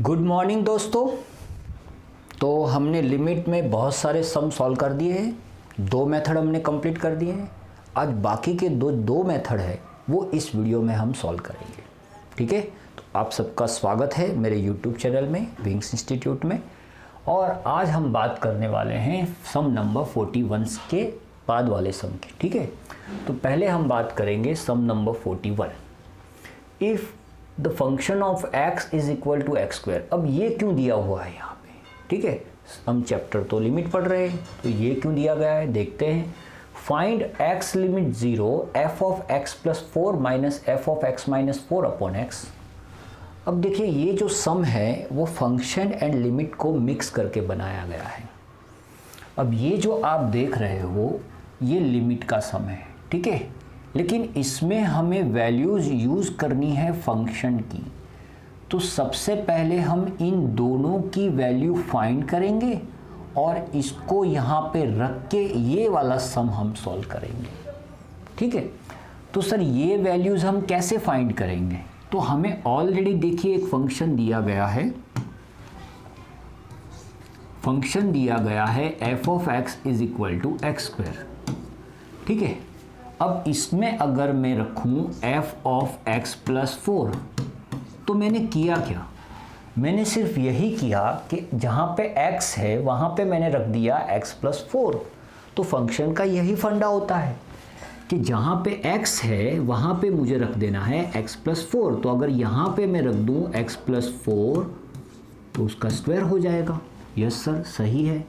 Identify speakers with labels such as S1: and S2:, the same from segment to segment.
S1: Good morning दोस्तों। तो हमने लिमिट में बहुत सारे सम सॉल्व कर दिए हैं। 2 मेथड हमने कंप्लीट कर दिए हैं। आज बाकी के दो मेथड है वो इस वीडियो में हम सॉल्व करेंगे। ठीक है, तो आप सबका स्वागत है मेरे यूट्यूब चैनल में विंग्स इंस्टीट्यूट में। और आज हम बात करने वाले हैं सम नंबर 41 के बाद वाले सम की। ठीक है, तो पहले हम बात करेंगे sum number 41। If the function of x is equal to x square. अब ये क्यों दिया हुआ है यहाँ पे? ठीक है, हम चैप्टर तो लिमिट पढ़ रहे हैं, तो ये क्यों दिया गया है देखते हैं। Find x limit 0 f of x plus 4 minus F of x minus 4 upon x। अब देखिए ये जो सम है वो फंक्शन एंड लिमिट को मिक्स करके बनाया गया है। अब ये जो आप देख रहे हो ये लिमिट का सम है, ठीक है, लेकिन इसमें हमें वैल्यूज़ यूज़ करनी है फंक्शन की। तो सबसे पहले हम इन दोनों की वैल्यू फाइंड करेंगे और इसको यहाँ पे रख के ये वाला सम हम सॉल्व करेंगे। ठीक है, तो सर ये वैल्यूज़ हम कैसे फाइंड करेंगे? तो हमें ऑलरेडी देखिए एक फंक्शन दिया गया है। फंक्शन दिया गया है F of X is equal to x square. ठीक है, अब इसमें अगर मैं रखूं f ऑफ x प्लस 4, तो मैंने किया क्या? मैंने सिर्फ यही किया कि जहाँ पे x है वहाँ पे मैंने रख दिया x प्लस 4। तो फंक्शन का यही फंडा होता है कि जहाँ पे x है वहाँ पे मुझे रख देना है x प्लस 4। तो अगर यहाँ पे मैं रख दूँ x प्लस 4 तो उसका स्क्वायर हो जाएगा। यस सर, सही है।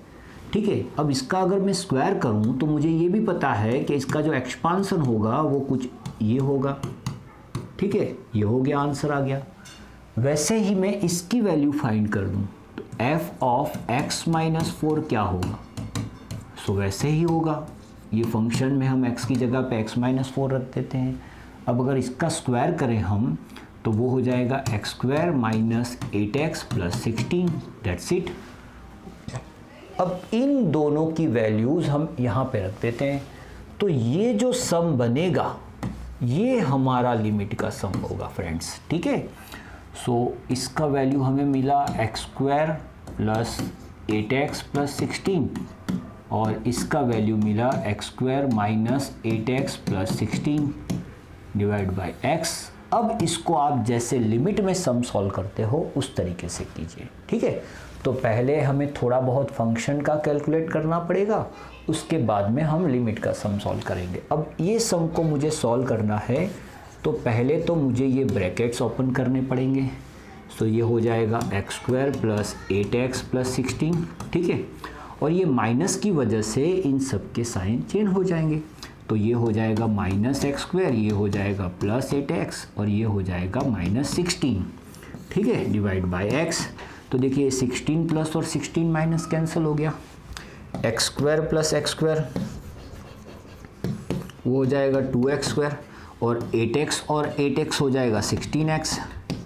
S1: ठीक है, अब इसका अगर मैं स्क्वायर करूं तो मुझे ये भी पता है कि इसका जो एक्सपांसन होगा वो कुछ ये होगा। ठीक है, ये हो गया, आंसर आ गया। वैसे ही मैं इसकी वैल्यू फाइंड कर दूं तो f ऑफ x माइनस 4 क्या होगा? सो वैसे ही होगा, ये फंक्शन में हम x की जगह पे x माइनस 4 रख देते हैं। अब अगर इसका स्क्वायर करें हम तो वो हो जाएगा x square minus 8x plus 16। That's it. अब इन दोनों की वैल्यूज़ हम यहाँ पे रख देते हैं। तो ये जो सम बनेगा ये हमारा लिमिट का सम होगा फ्रेंड्स। ठीक है, सो इसका वैल्यू हमें मिला x square plus 8x plus 16 और इसका वैल्यू मिला x square minus 8x plus 16 divide by x। अब इसको आप जैसे लिमिट में सम सॉल्व करते हो उस तरीके से कीजिए। ठीक है, तो पहले हमें थोड़ा बहुत फंक्शन का कैलकुलेट करना पड़ेगा, उसके बाद में हम लिमिट का सम सॉल्व करेंगे। अब ये सम को मुझे सॉल्व करना है तो पहले तो मुझे ये ब्रैकेट्स ओपन करने पड़ेंगे। सो ये हो जाएगा x square plus 8x plus 16। ठीक है, और ये माइनस की वजह से इन सब के साइन चेंज हो जाएंगे। तो ये हो जाएगा माइनस एक्स स्क्वायर, ये हो जाएगा प्लस 8x और ये हो जाएगा माइनस 16। ठीक है, डिवाइड बाई x। तो देखिए 16 प्लस और 16 माइनस कैंसिल हो गया। X square plus x square वो हो जाएगा 2x स्क्वायर और 8x और 8x हो जाएगा 16x।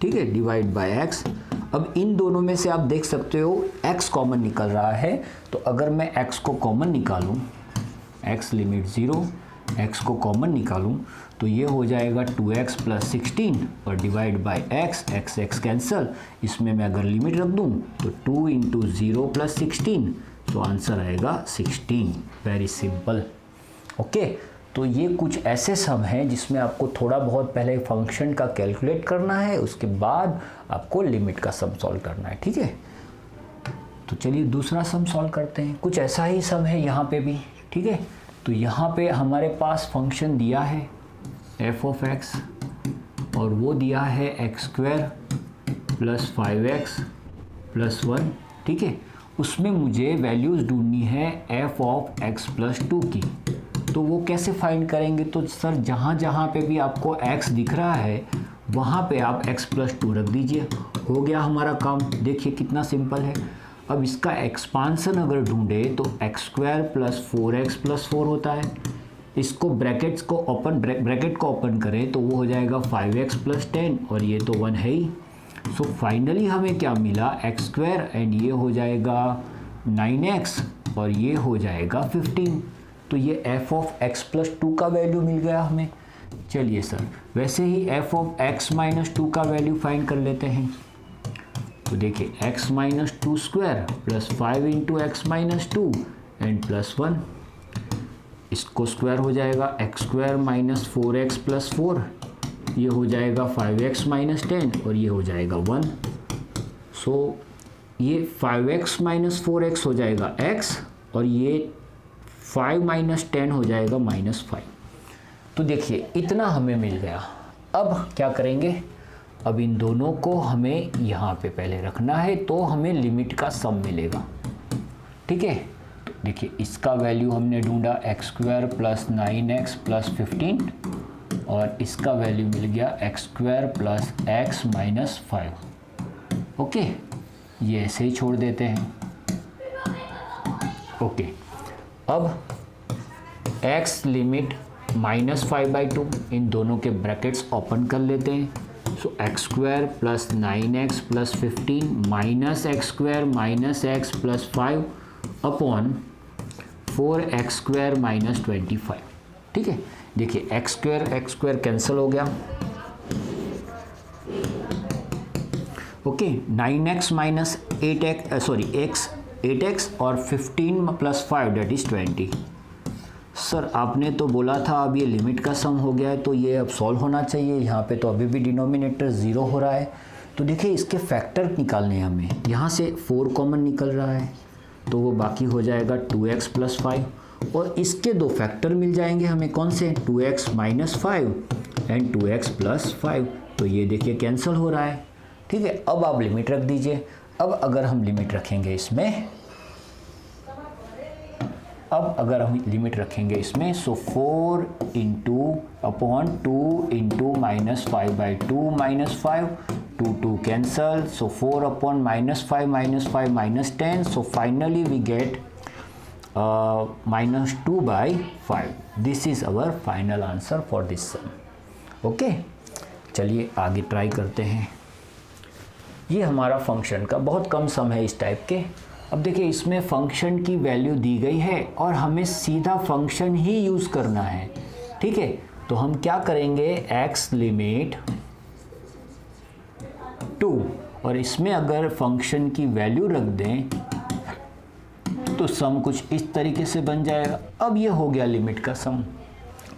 S1: ठीक है, डिवाइड बाय x। अब इन दोनों में से आप देख सकते हो x कॉमन निकल रहा है। तो अगर मैं x को कॉमन निकालूं, x लिमिट 0, x को कॉमन निकालूं तो ये हो जाएगा 2x प्लस 16 और divide by x x cancel. इसमें मैं अगर लिमिट रख दूं तो 2 इंटू 0 प्लस 16, तो आंसर आएगा 16। Very simple. ओके, तो ये कुछ ऐसे सम हैं जिसमें आपको थोड़ा बहुत पहले फंक्शन का कैलकुलेट करना है, उसके बाद आपको लिमिट का सम सॉल्व करना है। ठीक है, तो चलिए दूसरा सम सॉल्व करते हैं। कुछ ऐसा ही सम है यहाँ पे भी। ठीक है, तो यहाँ पे हमारे पास फंक्शन दिया है f ऑफ x और वो दिया है x square plus 5x plus 1। ठीक है, उसमें मुझे वैल्यूज़ ढूंढनी है f ऑफ x प्लस 2 की। तो वो कैसे फाइंड करेंगे? तो सर जहाँ जहाँ पे भी आपको x दिख रहा है वहाँ पे आप x प्लस 2 रख दीजिए, हो गया हमारा काम। देखिए कितना सिंपल है। अब इसका एक्सपांसन अगर ढूंढे तो x square plus 4x plus 4 होता है। इसको ब्रैकेट को ओपन करें तो वो हो जाएगा 5x प्लस 10 और ये तो 1 है ही। सो फाइनली हमें क्या मिला? एक्स स्क्वायर एंड ये हो जाएगा 9x और ये हो जाएगा 15। तो ये f ऑफ x प्लस 2 का वैल्यू मिल गया हमें। चलिए सर, वैसे ही f ऑफ x माइनस 2 का वैल्यू फाइंड कर लेते हैं। तो देखिए x minus 2 square plus 5 into x minus 2 and plus 1, इसको स्क्वायर हो जाएगा x square minus 4x plus 4, ये हो जाएगा 5x माइनस 10 और ये हो जाएगा 1। सो ये 5x माइनस 4x हो जाएगा x और ये 5 माइनस 10 हो जाएगा माइनस 5। तो देखिए इतना हमें मिल गया। अब क्या करेंगे, अब इन दोनों को हमें यहाँ पे पहले रखना है तो हमें लिमिट का सम मिलेगा। ठीक है, तो देखिए इसका वैल्यू हमने ढूंढा x square plus 9x plus 15 और इसका वैल्यू मिल गया x square plus x minus 5। Okay, ये ऐसे ही छोड़ देते हैं। ओके, अब x लिमिट -5/2, इन दोनों के ब्रैकेट्स ओपन कर लेते हैं। So x square plus 9x plus 15 minus x square minus x plus 5 upon 4x square minus 25। ठीक है, देखिए एक्स स्क्वायर कैंसिल हो गया। Okay, 9x minus 8x sorry x 8x और 15 प्लस 5 डेट इज़ 20। सर आपने तो बोला था अब ये लिमिट का सम हो गया है तो ये अब सॉल्व होना चाहिए। यहाँ पे तो अभी भी डिनोमिनेटर 0 हो रहा है। तो देखिए इसके फैक्टर निकालने हैं हमें। यहाँ से 4 कॉमन निकल रहा है तो वो बाकी हो जाएगा 2x प्लस 5 और इसके दो फैक्टर मिल जाएंगे हमें, कौन से, 2x minus 5 and 2x plus 5। तो ये देखिए कैंसिल हो रहा है। ठीक है, अब आप लिमिट रख दीजिए। अब अगर हम लिमिट रखेंगे इसमें, so 4 into upon 2 into minus 5/2 minus 5, 2 cancel, so 4 upon -5 minus 10, so finally we get -2/5। This is our final answer for this sum. Okay, चलिए आगे ट्राई करते हैं। ये हमारा फंक्शन का बहुत कम सम है इस टाइप के। अब देखिए इसमें फंक्शन की वैल्यू दी गई है और हमें सीधा फंक्शन ही यूज़ करना है। ठीक है, तो हम क्या करेंगे, x लिमिट 2 और इसमें अगर फंक्शन की वैल्यू रख दें तो सम कुछ इस तरीके से बन जाएगा। अब ये हो गया लिमिट का सम।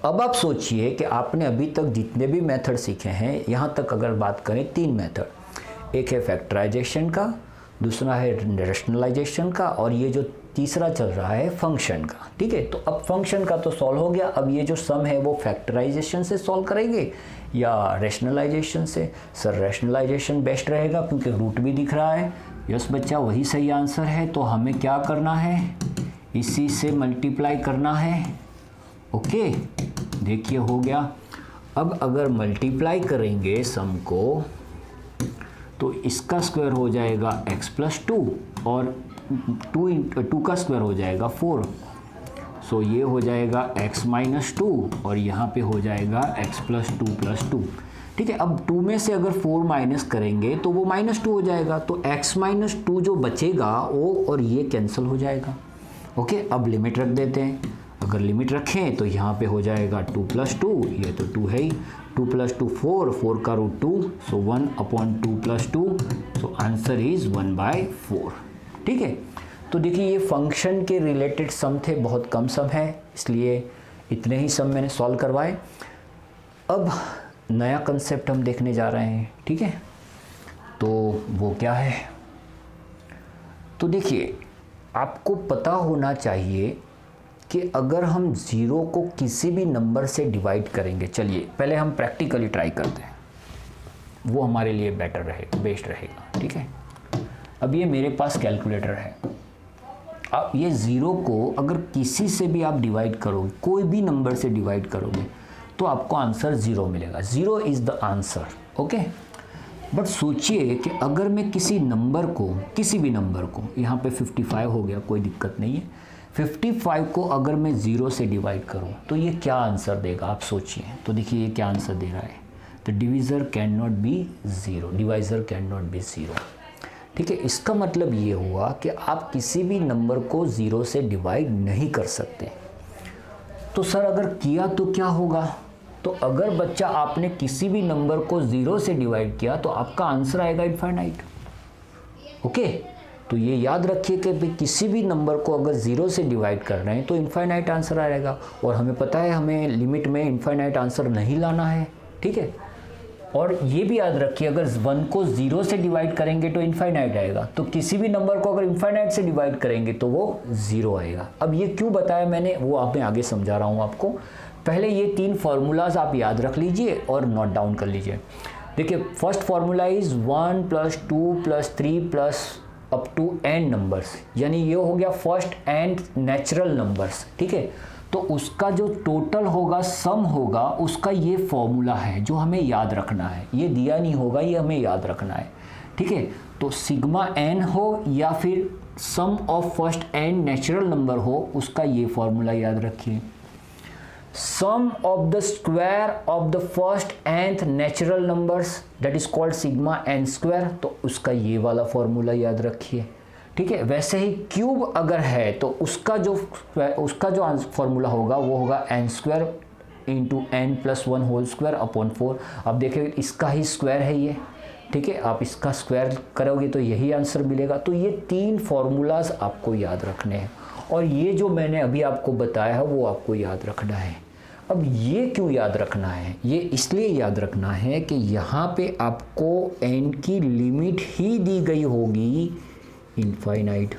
S1: अब आप सोचिए कि आपने अभी तक जितने भी मेथड सीखे हैं, यहाँ तक अगर बात करें 3 मेथड, एक है फैक्टराइजेशन का, दूसरा है रैशनलाइजेशन का और ये जो तीसरा चल रहा है फंक्शन का। ठीक है, तो अब फंक्शन का तो सॉल्व हो गया। अब ये जो सम है वो फैक्टराइजेशन से सॉल्व करेंगे या रैशनलाइजेशन से। सर रैशनलाइजेशन बेस्ट रहेगा क्योंकि रूट भी दिख रहा है। यस बच्चा, वही सही आंसर है। तो हमें क्या करना है, इसी से मल्टीप्लाई करना है। ओके, देखिए हो गया। अब अगर मल्टीप्लाई करेंगे सम को तो इसका स्क्वायर हो जाएगा x प्लस 2 और 2 का स्क्वायर हो जाएगा 4। सो ये हो जाएगा x माइनस 2 और यहाँ पे हो जाएगा x प्लस 2 प्लस 2। ठीक है, अब 2 में से अगर 4 माइनस करेंगे तो वो -2 हो जाएगा। तो x माइनस 2 जो बचेगा वो और ये कैंसिल हो जाएगा। ओके, अब लिमिट रख देते हैं। अगर लिमिट रखें तो यहाँ पे हो जाएगा 2 प्लस 2, ये तो 2 है ही, 2 प्लस 2 4 का root 2, so 1 upon 2 plus 2, so answer is 1/4। ठीक है, तो देखिए ये फंक्शन के रिलेटेड सम थे, बहुत कम सम है इसलिए इतने ही सम मैंने सॉल्व करवाए। अब नया कंसेप्ट हम देखने जा रहे हैं। ठीक है, तो वो क्या है, तो देखिए आपको पता होना चाहिए कि अगर हम 0 को किसी भी नंबर से डिवाइड करेंगे। चलिए पहले हम प्रैक्टिकली ट्राई करते हैं, वो हमारे लिए बेटर रहेगा, बेस्ट रहेगा। ठीक है, अब ये मेरे पास कैलकुलेटर है। अब ये 0 को अगर किसी से भी आप डिवाइड करोगे, कोई भी नंबर से डिवाइड करोगे तो आपको आंसर 0 मिलेगा। 0 is the answer. Okay, but सोचिए कि अगर मैं किसी नंबर को, किसी भी नंबर को, यहाँ पे 55 हो गया, कोई दिक्कत नहीं है, 55 को अगर मैं 0 से डिवाइड करूँ तो ये क्या आंसर देगा, आप सोचिए। तो देखिए ये क्या आंसर दे रहा है, the divisor can not be 0, divisor can not be 0। ठीक है, इसका मतलब ये हुआ कि आप किसी भी नंबर को 0 से डिवाइड नहीं कर सकते। तो सर अगर किया तो क्या होगा, तो अगर बच्चा आपने किसी भी नंबर को 0 से डिवाइड किया तो आपका आंसर आएगा इनफाइनाइट। ओके, तो ये याद रखिए कि भाई किसी भी नंबर को अगर 0 से डिवाइड कर रहे हैं तो इनफाइनाइट आंसर आएगा, और हमें पता है हमें लिमिट में इनफाइनाइट आंसर नहीं लाना है, ठीक है। और ये भी याद रखिए अगर 1 को 0 से डिवाइड करेंगे तो इनफाइनाइट आएगा, तो किसी भी नंबर को अगर इनफाइनाइट से डिवाइड करेंगे तो वो 0 आएगा। अब ये क्यों बताया मैंने वो आप मैं आगे समझा रहा हूँ आपको। पहले ये 3 फार्मूलाज आप याद रख लीजिए और नोट डाउन कर लीजिए। देखिए first formula is 1 + 2 + 3 + up to n numbers, यानी ये हो गया फर्स्ट एंड नेचुरल नंबर्स, ठीक है। तो उसका जो टोटल होगा, सम होगा, उसका ये फॉर्मूला है जो हमें याद रखना है। ये दिया नहीं होगा, ये हमें याद रखना है, ठीक है। तो सिग्मा n हो या फिर sum of first n natural number हो, उसका ये फॉर्मूला याद रखिए। Sum of the square of the first n natural numbers that is called sigma n square, तो उसका ये वाला फॉर्मूला याद रखिए, ठीक है। वैसे ही क्यूब अगर है तो उसका जो फॉर्मूला होगा वो होगा n square into n + 1 whole square upon 4। अब देखिए इसका ही स्क्वायर है ये, ठीक है। आप इसका स्क्वायर करोगे तो यही आंसर मिलेगा। तो ये 3 फार्मूलाज आपको याद रखने हैं, और ये जो मैंने अभी आपको बताया है वो आपको याद रखना है। अब ये क्यों याद रखना है? ये इसलिए याद रखना है कि यहाँ पे आपको n की लिमिट ही दी गई होगी इनफाइनाइट,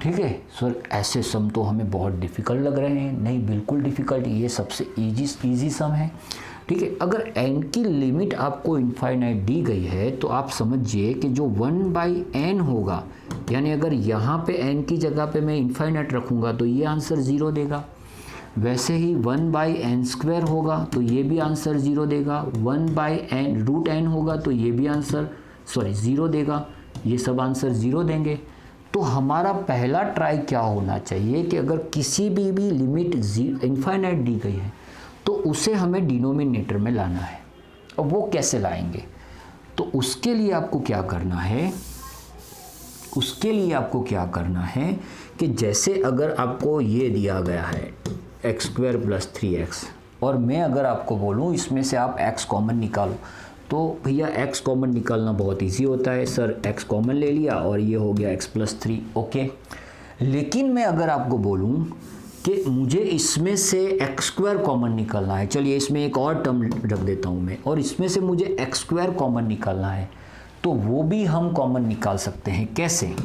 S1: ठीक है। सर ऐसे सम तो हमें बहुत डिफ़िकल्ट लग रहे हैं। नहीं, बिल्कुल डिफ़िकल्ट, ये सबसे इजी सम है, ठीक है। अगर n की लिमिट आपको इनफाइनाइट दी गई है तो आप समझिए कि जो 1/n होगा, यानी अगर यहाँ पे n की जगह पे मैं इनफाइनाइट रखूँगा तो ये आंसर 0 देगा। वैसे ही 1/n² होगा तो ये भी आंसर 0 देगा। 1/n होगा तो ये भी आंसर 0 देगा। ये सब आंसर 0 देंगे। तो हमारा पहला ट्राई क्या होना चाहिए कि अगर किसी भी लिमिट इनफाइनाइट दी गई है तो उसे हमें डिनोमिनेटर में लाना है। अब वो कैसे लाएंगे? तो उसके लिए आपको क्या करना है, कि जैसे अगर आपको ये दिया गया है x² + 3x, और मैं अगर आपको बोलूँ इसमें से आप x कॉमन निकालो, तो भैया x कॉमन निकालना बहुत इजी होता है। सर x कॉमन ले लिया और ये हो गया x + 3, ओके। लेकिन मैं अगर आपको बोलूँ कि मुझे इसमें से x² कॉमन निकालना है, चलिए इसमें एक और टर्म रख देता हूँ मैं, और इसमें से मुझे x² कॉमन निकालना है, तो वो भी हम कॉमन निकाल सकते हैं। कैसे?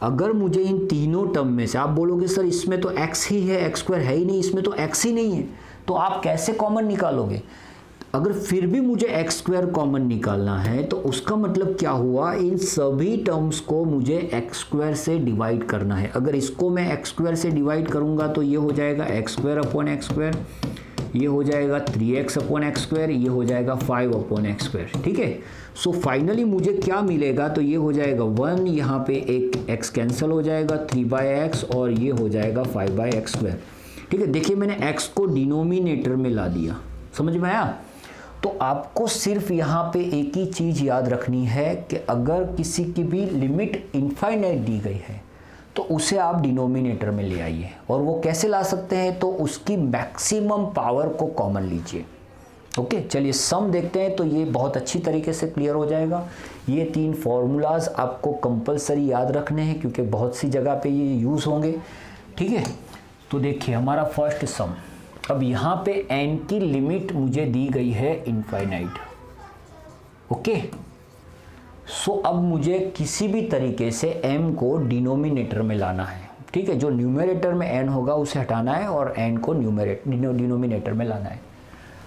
S1: अगर मुझे इन तीनों टर्म में से, आप बोलोगे सर इसमें तो x ही है, x² है ही नहीं, इसमें तो x ही नहीं है, तो आप कैसे कॉमन निकालोगे? अगर फिर भी मुझे x² कॉमन निकालना है तो उसका मतलब क्या हुआ, इन सभी टर्म्स को मुझे x² से डिवाइड करना है। अगर इसको मैं x² से डिवाइड करूंगा तो ये हो जाएगा x²/x², ये हो जाएगा 3x/x², ये हो जाएगा 5/x², ठीक है। सो फाइनली मुझे क्या मिलेगा, तो ये हो जाएगा 1, यहाँ पे एक x कैंसिल हो जाएगा, 3/x, और ये हो जाएगा 5/x², ठीक है। देखिए मैंने x को डिनोमिनेटर में ला दिया, समझ में आया? तो आपको सिर्फ यहाँ पे एक ही चीज़ याद रखनी है कि अगर किसी की भी लिमिट इनफाइनाइट दी गई है तो उसे आप डिनोमिनेटर में ले आइए। और वो कैसे ला सकते हैं, तो उसकी मैक्सिमम पावर को कॉमन लीजिए, ओके। चलिए सम देखते हैं, तो ये बहुत अच्छी तरीके से क्लियर हो जाएगा। ये 3 फार्मूलाज आपको कंपलसरी याद रखने हैं क्योंकि बहुत सी जगह पे ये यूज़ होंगे, ठीक है। तो देखिए हमारा फर्स्ट सम, अब यहाँ पे n की लिमिट मुझे दी गई है इनफाइनाइट, ओके। सो अब मुझे किसी भी तरीके से m को डिनोमिनेटर में लाना है, ठीक है। जो न्यूमरेटर में n होगा उसे हटाना है और n को डिनोमिनेटर में लाना है।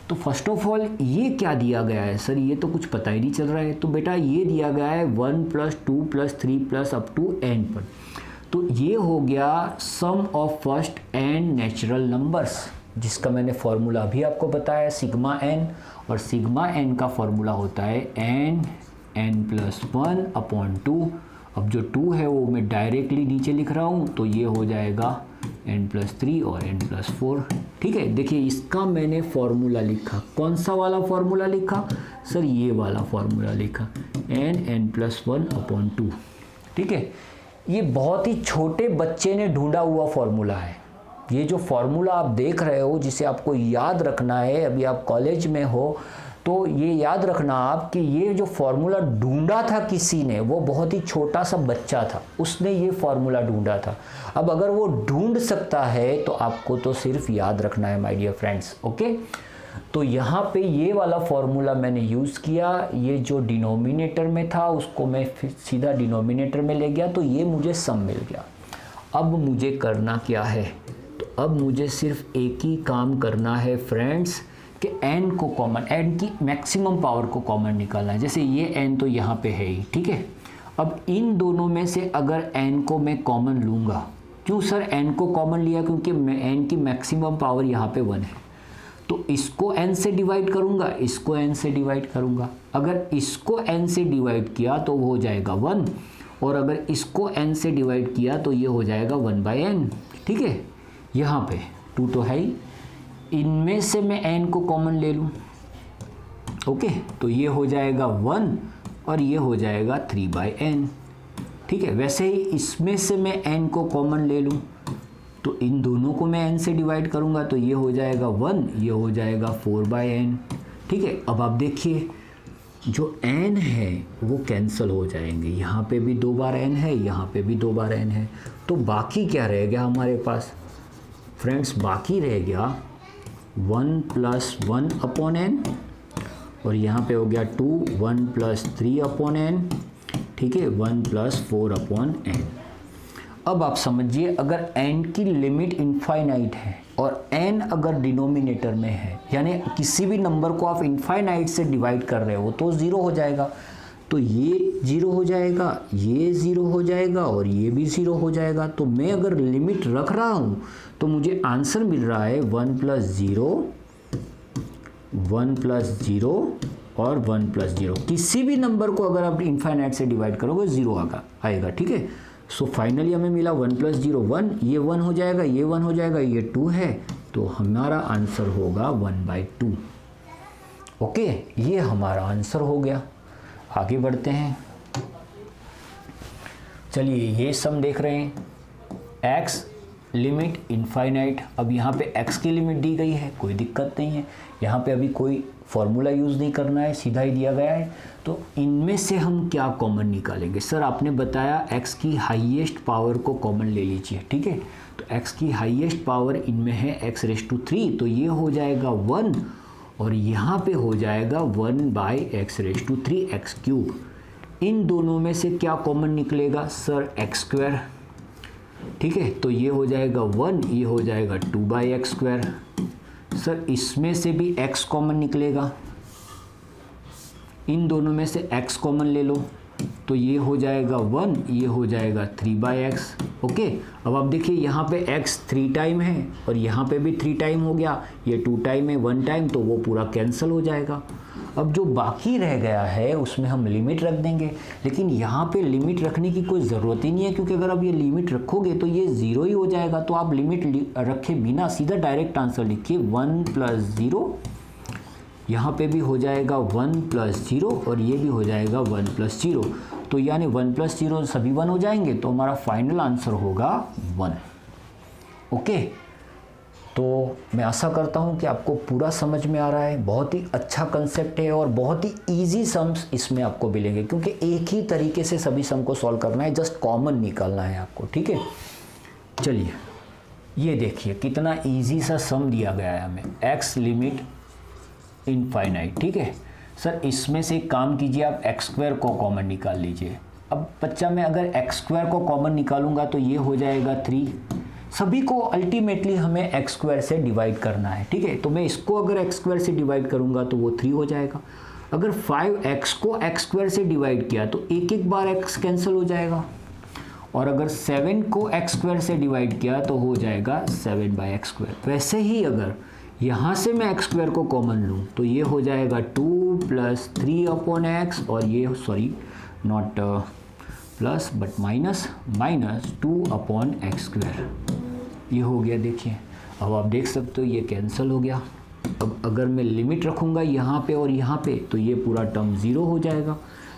S1: तो फर्स्ट ऑफ ऑल ये क्या दिया गया है? सर ये तो कुछ पता ही नहीं चल रहा है। तो बेटा ये दिया गया है 1 + 2 + 3 + अप टू n पर। तो ये हो गया sum of first n natural numbers, जिसका मैंने फॉर्मूला भी आपको बताया सिग्मा n, और सिग्मा n का फॉर्मूला होता है n+1/2। अब जो 2 है वो मैं डायरेक्टली नीचे लिख रहा हूँ, तो ये हो जाएगा n+3 और n+4, ठीक है। देखिए इसका मैंने फॉर्मूला लिखा, कौन सा वाला फॉर्मूला लिखा? सर ये वाला फॉर्मूला लिखा, n+1/2, ठीक है। ये बहुत ही छोटे बच्चे ने ढूंढा हुआ फॉर्मूला है। ये जो फॉर्मूला आप देख रहे हो जिसे आपको याद रखना है, अभी आप कॉलेज में हो तो ये याद रखना आप कि ये जो फॉर्मूला ढूंढा था किसी ने, वो बहुत ही छोटा सा बच्चा था, उसने ये फॉर्मूला ढूंढा था। अब अगर वो ढूंढ सकता है तो आपको तो सिर्फ याद रखना है माय डियर फ्रेंड्स। ओके, तो यहाँ पे ये वाला फॉर्मूला मैंने यूज़ किया, ये जो डिनोमिनेटर में था उसको मैं फिर सीधा डिनोमिनेटर में ले गया, तो ये मुझे सम मिल गया। अब मुझे करना क्या है, तो अब मुझे सिर्फ एक ही काम करना है फ्रेंड्स कि n को कॉमन, n की मैक्सिमम पावर को कॉमन निकालना है। जैसे ये n तो यहाँ पे है ही, ठीक है। अब इन दोनों में से अगर n को मैं कॉमन लूँगा, क्यों सर n को कॉमन लिया, क्योंकि n की मैक्सिमम पावर यहाँ पे 1 है, तो इसको n से डिवाइड करूँगा, इसको n से डिवाइड करूँगा। अगर इसको n से डिवाइड किया तो वो हो जाएगा 1, और अगर इसको n से डिवाइड किया तो ये हो जाएगा 1/n, ठीक है। यहाँ पे 2 तो है ही, इनमें से मैं n को कॉमन ले लूँ, ओके, तो ये हो जाएगा 1 और ये हो जाएगा 3/n, ठीक है। वैसे ही इसमें से मैं n को कॉमन ले लूँ, तो इन दोनों को मैं n से डिवाइड करूँगा, तो ये हो जाएगा 1, ये हो जाएगा 4/n, ठीक है। अब आप देखिए जो n है वो कैंसिल हो जाएंगे, यहाँ पे भी 2 बार n है, यहाँ पे भी 2 बार n है, तो बाकी क्या रह गया हमारे पास फ्रेंड्स, बाकी रह गया 1 + 1/n, और यहाँ पे हो गया 2, 1 + 3/n, ठीक है, 1 + 4/n। अब आप समझिए अगर n की लिमिट इनफाइनाइट है और n अगर डिनोमिनेटर में है, यानी किसी भी नंबर को आप इनफाइनाइट से डिवाइड कर रहे हो तो 0 हो जाएगा, तो ये 0 हो जाएगा, ये 0 हो जाएगा और ये भी 0 हो जाएगा। तो मैं अगर लिमिट रख रहा हूँ तो मुझे आंसर मिल रहा है 1 + 0, 1 + 0 और 1 + 0। किसी भी नंबर को अगर आप इनफाइनाइट से डिवाइड करोगे 0 आएगा, ठीक है। सो फाइनली हमें मिला 1 + 0 1, ये 1 हो जाएगा, ये 1 हो जाएगा, ये 2 है, तो हमारा आंसर होगा 1/2। ओके, ये हमारा आंसर हो गया। आगे बढ़ते हैं, चलिए ये सम देख रहे हैं, x लिमिट इनफाइनाइट। अब यहाँ पे x की लिमिट दी गई है, कोई दिक्कत नहीं है, यहाँ पे अभी कोई फॉर्मूला यूज़ नहीं करना है, सीधा ही दिया गया है। तो इनमें से हम क्या कॉमन निकालेंगे, सर आपने बताया x की हाईएस्ट पावर को कॉमन ले लीजिए, ठीक है। तो x की हाईएस्ट पावर इनमें है x⁻3, तो ये हो जाएगा 1 और यहाँ पे हो जाएगा 1/x⁻3 x³। इन दोनों में से क्या कॉमन निकलेगा, सर x², ठीक है, तो ये हो जाएगा 1, ये हो जाएगा 2/x²। सर इसमें से भी x कॉमन निकलेगा, इन दोनों में से x कॉमन ले लो, तो ये हो जाएगा 1, ये हो जाएगा 3/x। ओके, अब आप देखिए यहाँ पे x 3 टाइम है और यहाँ पे भी 3 टाइम हो गया, ये 2 टाइम है, 1 टाइम, तो वो पूरा कैंसिल हो जाएगा। अब जो बाकी रह गया है उसमें हम लिमिट रख देंगे, लेकिन यहाँ पे लिमिट रखने की कोई ज़रूरत ही नहीं है, क्योंकि अगर आप ये लिमिट रखोगे तो ये 0 ही हो जाएगा। तो आप लिमिट रखे बिना सीधा डायरेक्ट आंसर लिखिए 1 + 0, यहाँ पे भी हो जाएगा 1 + 0 और ये भी हो जाएगा 1 + 0, तो यानी 1 + 0 सभी 1 हो जाएंगे, तो हमारा फाइनल आंसर होगा 1। ओके, तो मैं आशा करता हूँ कि आपको पूरा समझ में आ रहा है। बहुत ही अच्छा कंसेप्ट है और बहुत ही इजी सम्स इसमें आपको मिलेंगे, क्योंकि एक ही तरीके से सभी सम को सॉल्व करना है, जस्ट कॉमन निकालना है आपको, ठीक है। चलिए ये देखिए कितना इजी सा सम दिया गया है हमें, x लिमिट इनफाइनाइट, ठीक है। सर इसमें से एक काम कीजिए, आप x² को कॉमन निकाल लीजिए। अब बच्चा मैं अगर x² को कॉमन निकालूंगा तो ये हो जाएगा 3, सभी को अल्टीमेटली हमें x² से डिवाइड करना है, ठीक है। तो मैं इसको अगर x² से डिवाइड करूंगा तो वो 3 हो जाएगा। अगर 5x को x² से डिवाइड किया तो एक बार x कैंसिल हो जाएगा, और अगर 7 को x² से डिवाइड किया तो हो जाएगा 7/x²। वैसे ही अगर यहाँ से मैं x² को कॉमन लूँ तो ये हो जाएगा 2 + 3/x, और ये sorry not plus but minus 2/x², ये हो गया। देखिए अब आप देख सकते हो ये कैंसिल हो गया। अब अगर मैं लिमिट रखूँगा यहाँ पे और यहाँ पे तो ये पूरा टर्म 0 हो जाएगा,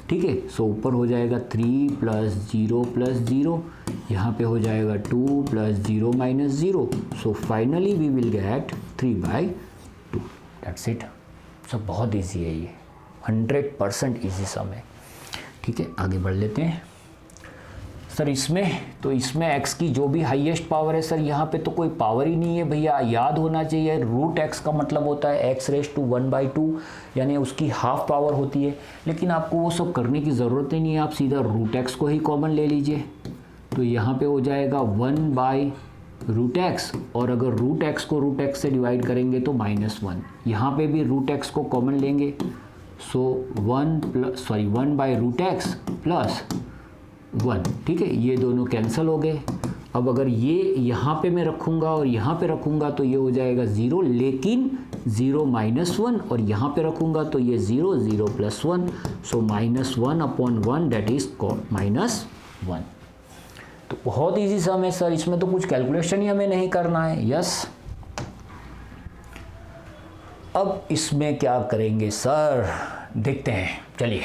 S1: ठीक है। सो ऊपर हो जाएगा 3 + 0 + 0, यहाँ पे हो जाएगा 2 + 0 - 0। So finally we will get 3/2, that's it. सब बहुत इजी है, ये 100% इजी सम है। ठीक है, आगे बढ़ लेते हैं। सर इसमें x की जो भी हाईएस्ट पावर है सर, यहाँ पे तो कोई पावर ही नहीं है भैया, याद होना चाहिए। रूट x का मतलब होता है x रेज़ टू 1/2, यानी उसकी हाफ पावर होती है। लेकिन आपको वो सब करने की ज़रूरत ही नहीं है, आप सीधा रूट x को ही कॉमन ले लीजिए। तो यहाँ पे हो जाएगा 1/√x, और अगर रूट x को रूट x से डिवाइड करेंगे तो -1। यहाँ पे भी रूट x को कॉमन लेंगे, सो 1/√x प्लस 1। ठीक है, ये दोनों कैंसिल हो गए। अब अगर ये यहाँ पे मैं रखूँगा और यहाँ पे रखूँगा तो ये हो जाएगा 0, लेकिन 0 -1, और यहाँ पे रखूँगा तो ये 0 0 + 1, सो -1/1 दैट इज -1। तो बहुत इजी सम है सर, इसमें तो कुछ कैलकुलेशन ही हमें नहीं करना है। यस, अब इसमें क्या करेंगे सर, देखते हैं, चलिए।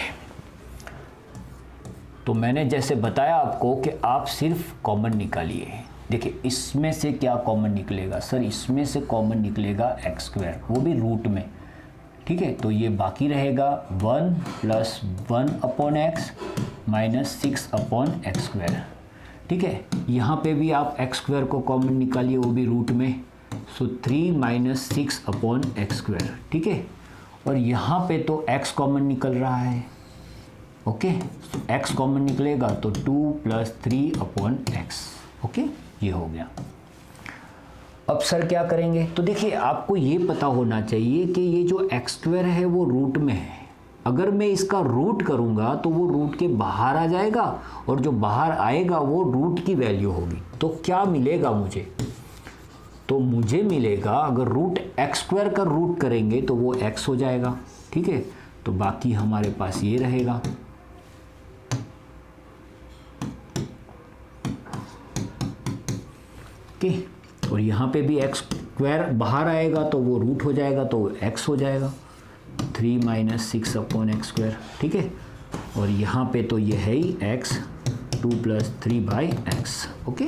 S1: तो मैंने जैसे बताया आपको कि आप सिर्फ कॉमन निकालिए। देखिए इसमें से क्या कॉमन निकलेगा सर, इसमें से कॉमन निकलेगा x², वो भी रूट में। ठीक है, तो ये बाकी रहेगा 1 + 1/x - 6/x²। ठीक है, यहाँ पे भी आप x² को कॉमन निकालिए, वो भी रूट में, सो 3 - 6/x²। ठीक है, और यहाँ पे तो x कॉमन निकल रहा है। ओके, x कॉमन निकलेगा तो 2 + 3/x। ओके, ये हो गया। अब सर क्या करेंगे, तो देखिए आपको ये पता होना चाहिए कि ये जो x² है वो रूट में है। अगर मैं इसका रूट करूँगा तो वो रूट के बाहर आ जाएगा, और जो बाहर आएगा वो रूट की वैल्यू होगी। तो क्या मिलेगा मुझे, तो मुझे मिलेगा, अगर रूट x² का रूट करेंगे तो वो x हो जाएगा। ठीक है, तो बाकी हमारे पास ये रहेगा। ओके, और यहाँ पे भी x² बाहर आएगा तो वो रूट हो जाएगा, तो x हो जाएगा 3 - 6/x²। ठीक है, और यहाँ पे तो ये है ही x 2 + 3/x। ओके,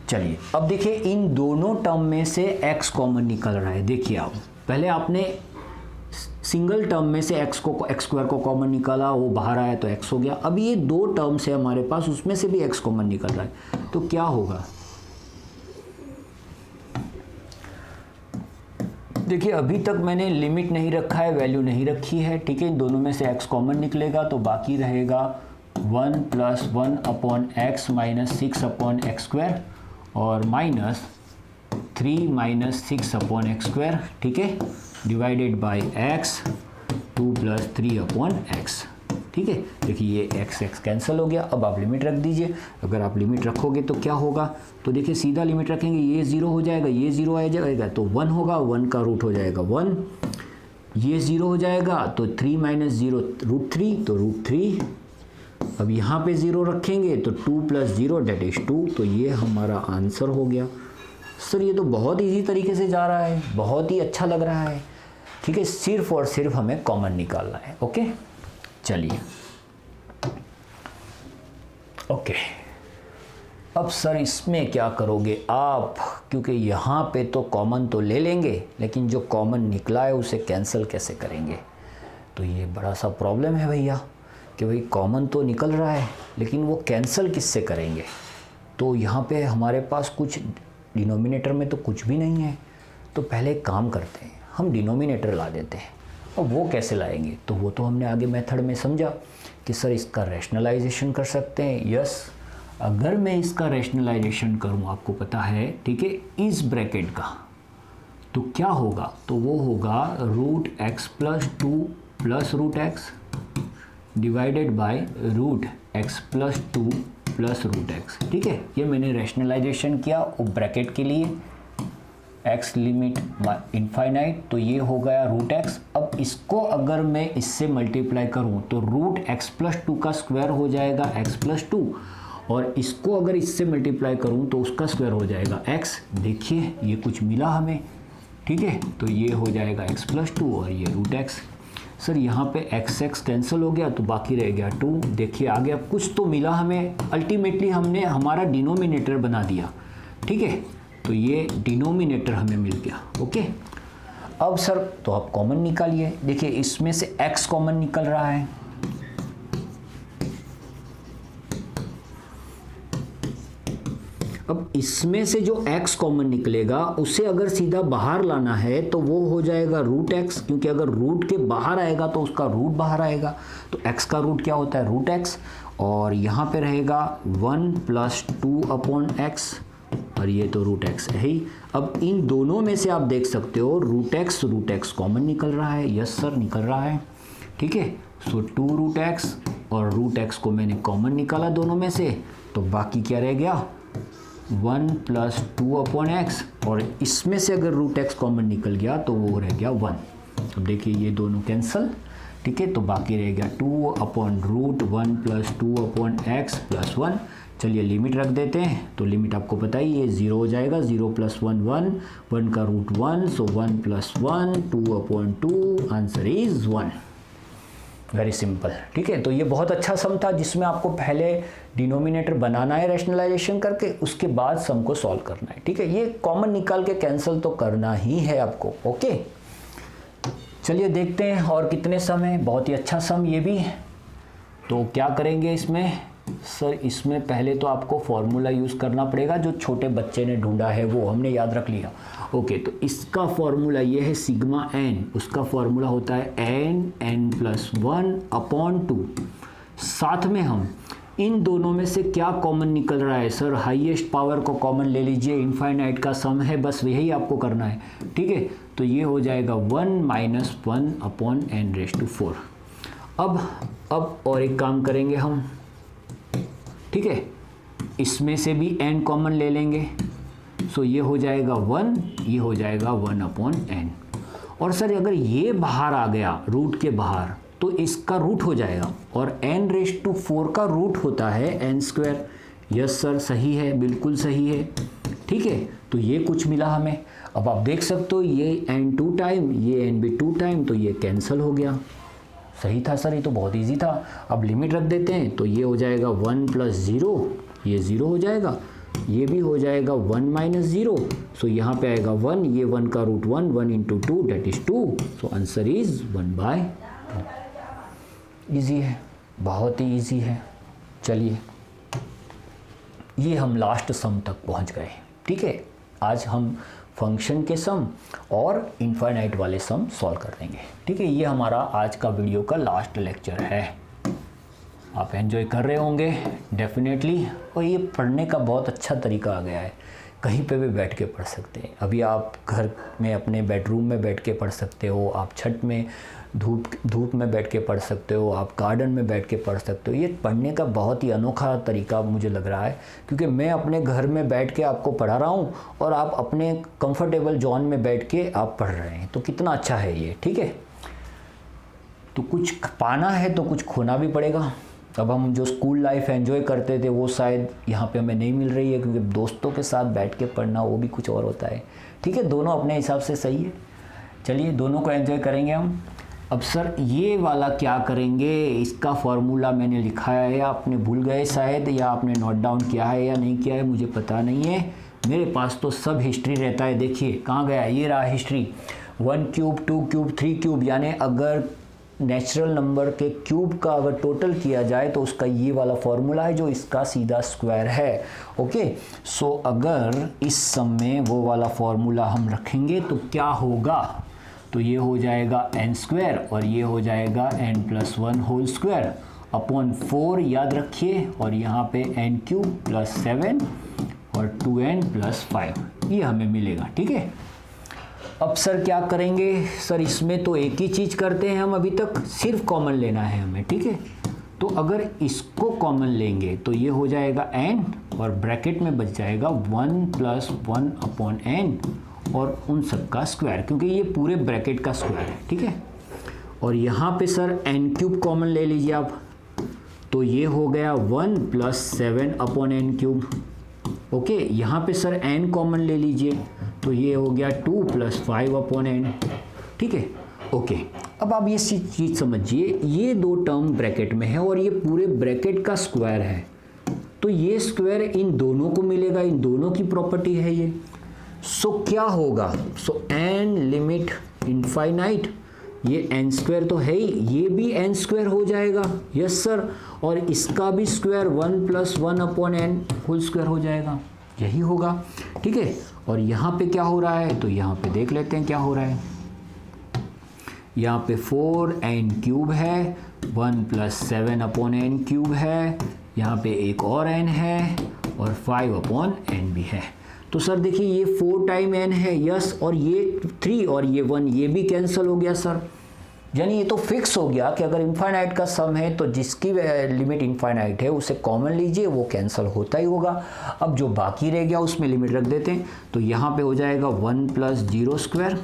S1: चलिए अब देखिए इन दोनों टर्म में से x कॉमन निकल रहा है। देखिए आप पहले आपने सिंगल टर्म में से x² को कॉमन निकाला, वो बाहर आया तो x हो गया। अब ये दो टर्म से हमारे पास, उसमें से भी x कॉमन निकल रहा है, तो क्या होगा। देखिए अभी तक मैंने लिमिट नहीं रखा है, वैल्यू नहीं रखी है। ठीक है, इन दोनों में से x कॉमन निकलेगा तो बाकी रहेगा 1 + 1/x - 6/x² और -3 - 6/x²। ठीक है, डिवाइडेड बाय x 2 + 3/x। ठीक है, देखिए ये x कैंसिल हो गया। अब आप लिमिट रख दीजिए। अगर आप लिमिट रखोगे तो क्या होगा, तो देखिए सीधा लिमिट रखेंगे, ये 0 हो जाएगा, ये 0 आ जाएगा तो 1 होगा, 1 का रूट हो जाएगा 1। ये 0 हो जाएगा तो 3 - 0 √3, तो √3। अब यहाँ पे 0 रखेंगे तो 2 + 0 दैट इज 2, तो ये हमारा आंसर हो गया। सर ये तो बहुत ईजी तरीके से जा रहा है, बहुत ही अच्छा लग रहा है। ठीक है, सिर्फ और सिर्फ हमें कॉमन निकालना है। ओके, चलिए। ओके, अब सर इसमें क्या करोगे आप, क्योंकि यहाँ पे तो कॉमन तो ले लेंगे, लेकिन जो कॉमन निकला है उसे कैंसिल कैसे करेंगे। तो ये बड़ा सा प्रॉब्लम है भैया, कि भाई कॉमन तो निकल रहा है लेकिन वो कैंसिल किससे करेंगे। तो यहाँ पे हमारे पास कुछ डिनोमिनेटर में तो कुछ भी नहीं है, तो पहले एक काम करते हैं, हम डिनोमिनेटर ला देते हैं। और वो कैसे लाएंगे, तो वो तो हमने आगे मेथड में समझा कि सर इसका रैशनलाइजेशन कर सकते हैं। यस, अगर मैं इसका रैशनलाइजेशन करूं, आपको पता है, ठीक है, इस ब्रैकेट का, तो क्या होगा, तो वो होगा √x + 2 + √x divided by √x + 2 + √x। ठीक है, ये मैंने रैशनलाइजेशन किया वो ब्रैकेट के लिए, x लिमिट इनफाइनाइट, तो ये हो गया √x। अब इसको अगर मैं इससे मल्टीप्लाई करूं तो √x + 2 का स्क्वायर हो जाएगा x + 2, और इसको अगर इससे मल्टीप्लाई करूं तो उसका स्क्वायर हो जाएगा x। देखिए ये कुछ मिला हमें। ठीक है, तो ये हो जाएगा x + 2 और ये √x। सर यहाँ पे x कैंसिल हो गया तो बाकी रह गया 2। देखिए आगे अब कुछ तो मिला हमें, अल्टीमेटली हमने हमारा डिनोमिनेटर बना दिया। ठीक है, तो ये डिनोमिनेटर हमें मिल गया। ओके, अब सर तो आप कॉमन निकालिए, देखिए इसमें से x कॉमन निकल रहा है, अब इसमें से जो x कॉमन निकलेगा उसे अगर सीधा बाहर लाना है तो वो हो जाएगा रूट x, क्योंकि अगर रूट के बाहर आएगा तो उसका रूट बाहर आएगा, तो x का रूट क्या होता है रूट x, और यहाँ पे रहेगा 1 प्लस 2/x, और ये तो रूट x है ही। अब इन दोनों में से आप देख सकते हो रूट x कॉमन निकल रहा है, यस सर निकल रहा है, ठीक है। सो 2 रूट x और रूट x को मैंने कॉमन निकाला दोनों में से, तो बाकी क्या रह गया 1 प्लस 2/x, और इसमें से अगर रूट x कॉमन निकल गया तो वो रह गया 1। अब देखिए ये दोनों कैंसिल, ठीक है, तो बाकी रह गया 2/√1 प्लस 2/x प्लस 1। चलिए लिमिट रख देते हैं, तो लिमिट आपको पता ही ये 0 हो जाएगा, 0 प्लस 1 1, 1 का root 1, so 1 plus 1 2/2, answer is 1। Very simple, ठीक है। तो ये बहुत अच्छा सम था जिसमें आपको पहले डिनोमिनेटर बनाना है रैशनलाइजेशन करके, उसके बाद सम को सॉल्व करना है, ठीक है। ये कॉमन निकाल के कैंसिल तो करना ही है आपको, ओके। चलिए देखते हैं और कितने सम है, बहुत ही अच्छा सम ये भी। तो क्या करेंगे इसमें सर, इसमें पहले तो आपको फॉर्मूला यूज़ करना पड़ेगा जो छोटे बच्चे ने ढूंढा है, वो हमने याद रख लिया, ओके। तो इसका फॉर्मूला ये है सिग्मा n, उसका फॉर्मूला होता है n प्लस 1/2। साथ में हम इन दोनों में से क्या कॉमन निकल रहा है सर, हाईएस्ट पावर को कॉमन ले लीजिए, इनफाइनाइट का सम है, बस यही आपको करना है, ठीक है। तो ये हो जाएगा 1 माइनस 1/n⁴। अब और एक काम करेंगे हम, ठीक है, इसमें से भी n कॉमन ले लेंगे, सो ये हो जाएगा 1, ये हो जाएगा 1/n। और सर अगर ये बाहर आ गया रूट के बाहर तो इसका रूट हो जाएगा, और n⁴ का रूट होता है n²। यस सर सही है, बिल्कुल सही है, ठीक है। तो ये कुछ मिला हमें। अब आप देख सकते हो ये n 2 टाइम, ये n भी 2 टाइम, तो ये कैंसिल हो गया। सही था सर, ये तो बहुत इजी था। अब लिमिट रख देते हैं, तो ये हो जाएगा 1 प्लस 0, ये 0 हो जाएगा, ये भी हो जाएगा 1 माइनस 0, सो यहाँ पे आएगा 1, ये 1 का root 1, 1 into 2 that is 2, so answer is 1/2। Easy है, बहुत ही ईजी है। चलिए ये हम लास्ट सम तक पहुँच गए, ठीक है। आज हम फंक्शन के सम और इनफाइनाइट वाले सम सॉल्व कर देंगे, ठीक है। ये हमारा आज का वीडियो का लास्ट लेक्चर है। आप एंजॉय कर रहे होंगे डेफिनेटली, और ये पढ़ने का बहुत अच्छा तरीका आ गया है, कहीं पे भी बैठ के पढ़ सकते हैं। अभी आप घर में अपने बेडरूम में बैठ के पढ़ सकते हो, आप छत में धूप में बैठ के पढ़ सकते हो, आप गार्डन में बैठ के पढ़ सकते हो। ये पढ़ने का बहुत ही अनोखा तरीका मुझे लग रहा है, क्योंकि मैं अपने घर में बैठ के आपको पढ़ा रहा हूँ और आप अपने कंफर्टेबल जोन में बैठ के आप पढ़ रहे हैं, तो कितना अच्छा है ये, ठीक है। तो कुछ पाना है तो कुछ खोना भी पड़ेगा। अब हम जो स्कूल लाइफ एंजॉय करते थे वो शायद यहाँ पे हमें नहीं मिल रही है, क्योंकि दोस्तों के साथ बैठ के पढ़ना वो भी कुछ और होता है, ठीक है। दोनों अपने हिसाब से सही है। चलिए दोनों को एंजॉय करेंगे हम। अब सर ये वाला क्या करेंगे, इसका फॉर्मूला मैंने लिखा है, आपने भूल गए शायद, या आपने नोट डाउन किया है या नहीं किया है, मुझे पता नहीं है। मेरे पास तो सब हिस्ट्री रहता है, देखिए कहाँ गया, ये रहा हिस्ट्री। 1 क्यूब 2 क्यूब 3 क्यूब, यानी अगर नेचुरल नंबर के क्यूब का अगर टोटल किया जाए तो उसका ये वाला फॉर्मूला है जो इसका सीधा स्क्वायर है, ओके। सो अगर इस सम में वो वाला फॉर्मूला हम रखेंगे तो क्या होगा, तो ये हो जाएगा n² और ये हो जाएगा n+1 होल स्क्वायर अपॉन 4, याद रखिए, और यहाँ पे n³ + 7 और 2n + 5, ये हमें मिलेगा, ठीक है। अब सर क्या करेंगे, सर इसमें तो एक ही चीज़ करते हैं हम, अभी तक सिर्फ कॉमन लेना है हमें, ठीक है। तो अगर इसको कॉमन लेंगे तो ये हो जाएगा n, और ब्रैकेट में बच जाएगा 1 + 1/n और उन सब का स्क्वायर, क्योंकि ये पूरे ब्रैकेट का स्क्वायर है, ठीक है। और यहाँ पे सर n³ कॉमन ले लीजिए आप, तो ये हो गया 1 + 7/n³, ओके। यहाँ पे सर n कॉमन ले लीजिए, तो ये हो गया 2 + 5/n, ठीक है, ओके। अब आप ये चीज़ समझिए, ये दो टर्म ब्रैकेट में है और ये पूरे ब्रैकेट का स्क्वायर है, तो ये स्क्वायर इन दोनों को मिलेगा, इन दोनों की प्रॉपर्टी है ये। सो क्या होगा, सो n लिमिट इनफाइनाइट, ये n स्क्वायर तो है ही, ये भी n स्क्वायर हो जाएगा, यस सर, और इसका भी स्क्वायर 1 + 1/n होल स्क्वायर हो जाएगा, यही होगा, ठीक है। और यहाँ पे क्या हो रहा है, तो यहाँ पे देख लेते हैं क्या हो रहा है। यहाँ पे 4n³ है, 1 + 7/n³ है, यहाँ पे एक और n है और 5/n भी है। तो सर देखिए ये 4 टाइम n है, यस, और ये 3 और ये 1, ये भी कैंसिल हो गया सर। यानी ये तो फिक्स हो गया कि अगर इनफाइनाइट का सम है तो जिसकी लिमिट इनफाइनाइट है उसे कॉमन लीजिए, वो कैंसिल होता ही होगा। अब जो बाकी रह गया उसमें लिमिट रख देते हैं, तो यहाँ पे हो जाएगा 1 + 0²,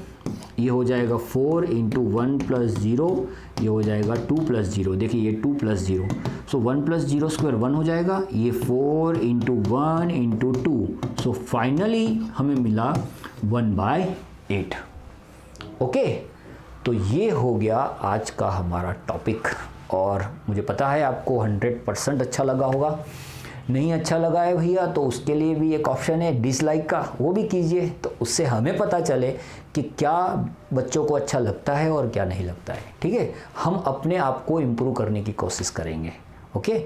S1: ये हो जाएगा 4 × 1 + 0, ये हो जाएगा 2 + 0, देखिए ये 2 + 0, सो 1 + 0² 1 हो जाएगा, ये 4 × 1 × 2, सो फाइनली हमें मिला 1/8। ओके, तो ये हो गया आज का हमारा टॉपिक, और मुझे पता है आपको 100% अच्छा लगा होगा। नहीं अच्छा लगा है भैया तो उसके लिए भी एक ऑप्शन है डिसलाइक का, वो भी कीजिए, तो उससे हमें पता चले कि क्या बच्चों को अच्छा लगता है और क्या नहीं लगता है, ठीक है। हम अपने आप को इम्प्रूव करने की कोशिश करेंगे, ओके।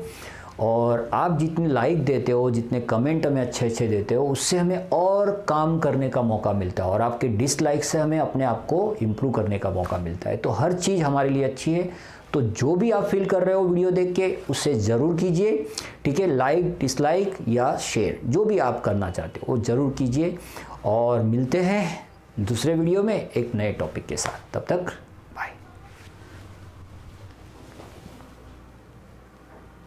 S1: और आप जितने लाइक देते हो, जितने कमेंट हमें अच्छे अच्छे देते हो, उससे हमें और काम करने का मौका मिलता है, और आपके डिसलाइक से हमें अपने आप को इम्प्रूव करने का मौका मिलता है। तो हर चीज़ हमारे लिए अच्छी है, तो जो भी आप फील कर रहे हो वीडियो देख के उसे ज़रूर कीजिए, ठीक है। लाइक, डिसलाइक या शेयर, जो भी आप करना चाहते हो वो ज़रूर कीजिए, और मिलते हैं दूसरे वीडियो में एक नए टॉपिक के साथ। तब तक